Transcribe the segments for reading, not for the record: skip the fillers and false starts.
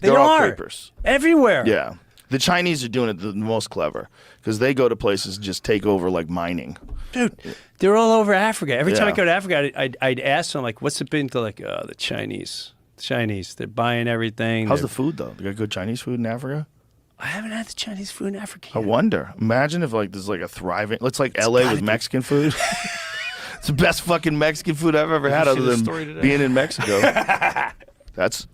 They're all are. creepers. Everywhere. Yeah. The Chinese are doing it the most clever because they go to places and just take over like mining. Dude, they're all over Africa. Every time I Yeah. go to Africa, I'd ask them, like, what's it been to, like, the Chinese. They're buying everything. How's the food, though? They got good Chinese food in Africa? I haven't had the Chinese food in Africa I yet. wonder. Imagine if like there's like a thriving. It's like LA with Mexican food. It's the best fucking Mexican food I've ever had, other than being in Mexico. That's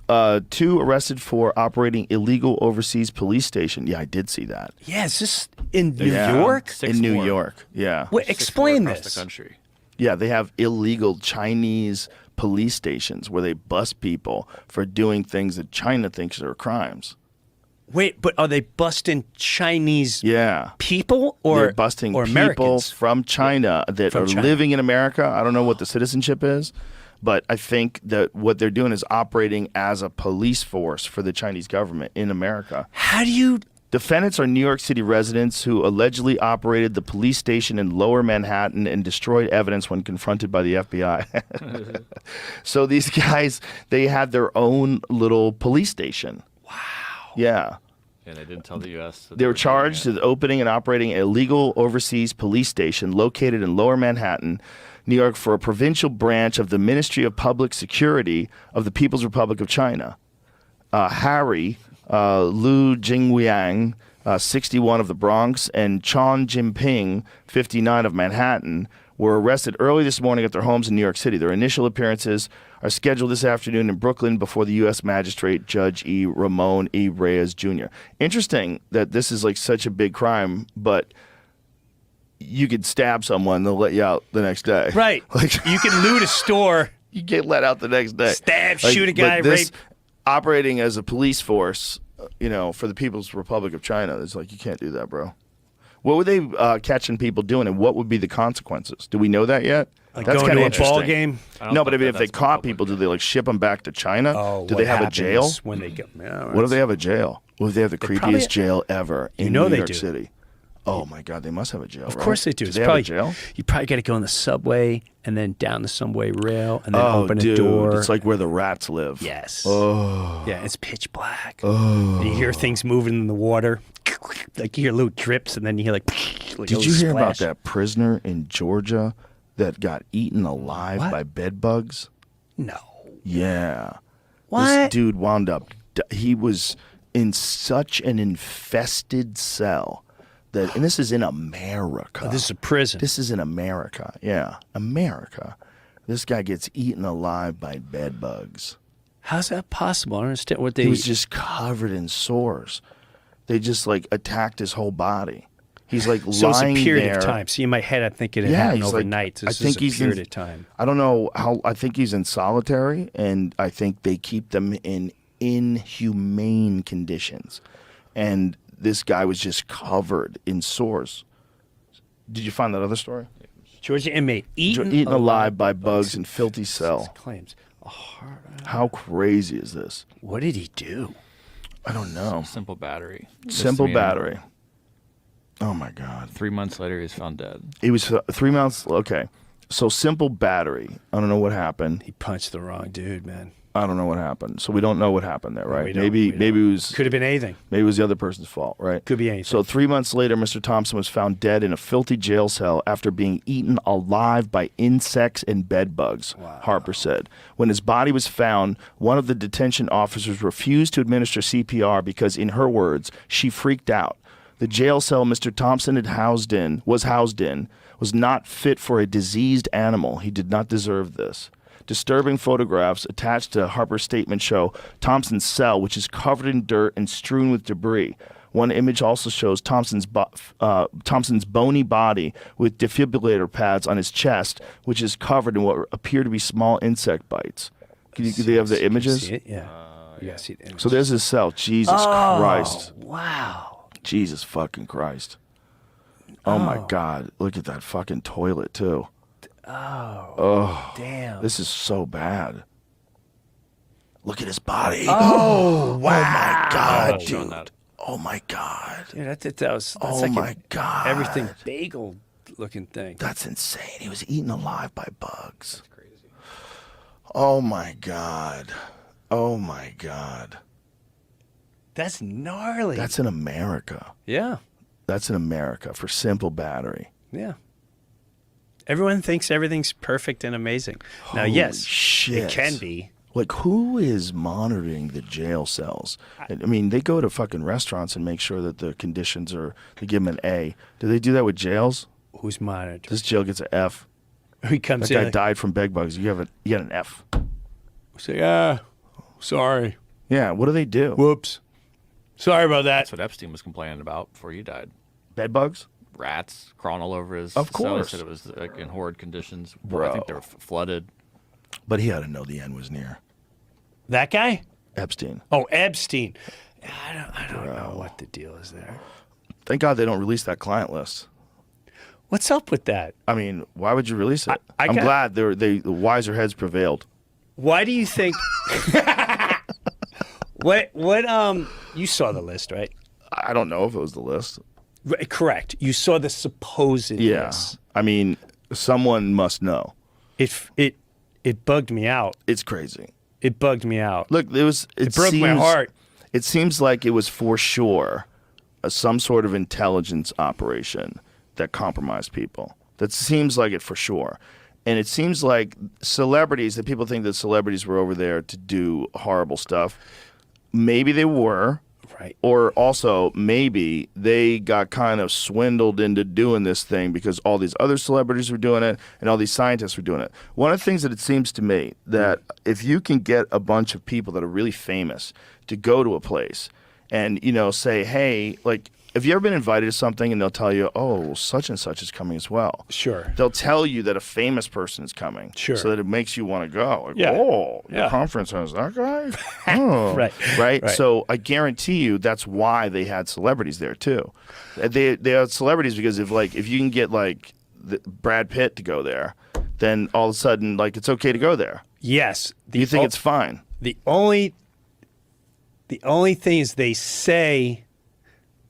2 arrested for operating illegal overseas police station. Yeah, I did see that. Yeah, is this in New Yeah. York? In New York, yeah. Wait, explain across this. the country. Yeah, they have illegal Chinese police stations where they bust people for doing things that China thinks are crimes. Wait, but are they busting Chinese Yeah. people or They're busting or people Americans? from China that From are China. living in America. I don't know what the citizenship is, but I think that what they're doing is operating as a police force for the Chinese government in America. How do you... Defendants are New York City residents who allegedly operated the police station in Lower Manhattan and destroyed evidence when confronted by the FBI. So these guys, they had their own little police station. Wow. Yeah. And they didn't tell the U.S. that They were doing charged it. with opening and operating a legal overseas police station located in Lower Manhattan, New York, for a provincial branch of the Ministry of Public Security of the People's Republic of China. Harry Lu Jingwiang, 61 of the Bronx, and Chon Jinping, 59 of Manhattan, were arrested early this morning at their homes in New York City. Their initial appearances are scheduled this afternoon in Brooklyn before the U.S. Magistrate Judge Ramon E. Reyes Jr. Interesting that this is like such a big crime, but you could stab someone, they'll let you out the next day. Right. Like, You can loot a store, you get let out the next day. stab, Like, shoot a guy, but this, rape. operating as a police force, for the People's Republic of China, it's like, you can't do that, bro. What were they catching people doing, and what would be the consequences? Do we know that yet? Like That's going kinda to a ball interesting. game. No, but I mean, if that they that's been caught public people, do yet. they like ship them back to China? Do what they have a happens jail? when they go? Yeah, What if they have a jail? What if they have the creepiest probably- jail ever in know New they York do. City? Oh my God, they must have a jail. Of course they do. Do It's they probably, have a jail? You probably got to go in the subway and then down the subway rail and then Oh, open dude, a door. it's like where the rats live. Yes. Oh. Yeah, it's pitch black. Oh. You hear things moving in the water. Like you hear little drips, and then you hear like a Did little you hear about splash. that prisoner in Georgia that got eaten alive What? by bed bugs? No. Yeah. What? This dude wound up, he was in such an infested cell that, and this is in America. Oh, this is a prison. This is in America. Yeah. America. This guy gets eaten alive by bed bugs. How's that possible? I don't understand what they. He was just covered in sores. They just like attacked his whole body. He's like so it's a lying period there. of time. See, in my head, I'm thinking it Yeah, happened he's like- overnight. I This think is he's a in- period of time. I don't know how. I think he's in solitary, and I think they keep them in inhumane conditions. And this guy was just covered in sores. Did you find that other story? Georgia inmate eaten alive by bugs in filthy cell. Claims. How crazy is this? What did he do? I don't know. Simple battery. Simple Misdemeanor. battery. Oh my God. 3 months later, he was found dead. He was 3 months. Okay. So simple battery. I don't know what happened. He punched the wrong dude, man. I don't know what happened. So we don't know what happened there, right? we don't. Maybe We don't. it was Could have been anything. maybe it was the other person's fault, right? Could be anything. So 3 months later, Mr. Thompson was found dead in a filthy jail cell after being eaten alive by insects and bed bugs, Harper said. When his body was found, one of the detention officers refused to administer CPR because, in her words, she freaked out. The jail cell Mr. Thompson was housed in was not fit for a diseased animal. He did not deserve this. Disturbing photographs attached to Harper's statement show Thompson's cell, which is covered in dirt and strewn with debris. One image also shows Thompson's bony body with defibrillator pads on his chest, which is covered in what appear to be small insect bites. Do they have the images? See it? Yeah. You gotta see the image. So there's his cell. Jesus Christ. Wow. Jesus fucking Christ. Oh my God. Look at that fucking toilet, too. Damn. This is so bad. Look at his body. Oh, wow. Oh my God, Showing dude. that. Oh my God. Yeah, that was. That's Oh like my God. Everything bagel looking thing. That's insane. He was eaten alive by bugs. That's crazy. Oh my God. Oh my God. That's gnarly. That's in America. yeah. That's in America for simple battery. Yeah. Everyone thinks everything's perfect and amazing. Now, Holy yes, shit. it can be. Like, who is monitoring the jail cells? I mean, they go to fucking restaurants and make sure that the conditions are, they give them an A. Do they do that with jails? Who's monitoring? This jail gets an F. He comes That guy in. died from bed bugs. You get an F. Say, sorry. Yeah, what do they do? Whoops. Sorry about that. That's what Epstein was complaining about before he died. Bed bugs? Rats crawling all over his Of cell. He course. said it was like in horrid conditions. Bro. I think they were flooded. But he had to know the end was near. That guy? Epstein. Oh, Epstein. I don't know what the deal is there. Thank God they don't release that client list. What's up with that? I mean, why would you release it? I I'm got- glad the wiser heads prevailed. Why do you think? What? You saw the list, right? I don't know if it was the list. Correct. You saw the supposed Yeah. list. I mean, someone must know. It bugged me out. It's crazy. It bugged me out. Look, it broke my seems- heart. It seems like it was for sure some sort of intelligence operation that compromised people. That seems like it for sure. And it seems like celebrities, that people think that celebrities were over there to do horrible stuff. Maybe they were. Right. Or also, maybe they got kind of swindled into doing this thing because all these other celebrities were doing it and all these scientists were doing it. One of the things that it seems to me that if you can get a bunch of people that are really famous to go to a place and, say, hey, like, have you ever been invited to something and they'll tell you, oh, such and such is coming as well? Sure. They'll tell you that a famous person is coming. Sure. So that it makes you want to go. Like, Yeah. oh, the Yeah. conference has that guy? Oh. Right. Right? So I guarantee you that's why they had celebrities there too. They had celebrities because if you can get like Brad Pitt to go there, then all of a sudden like it's okay to go there. Yes. You think it's fine. The only thing is they say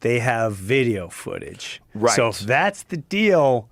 they have video footage. Right. So if that's the deal,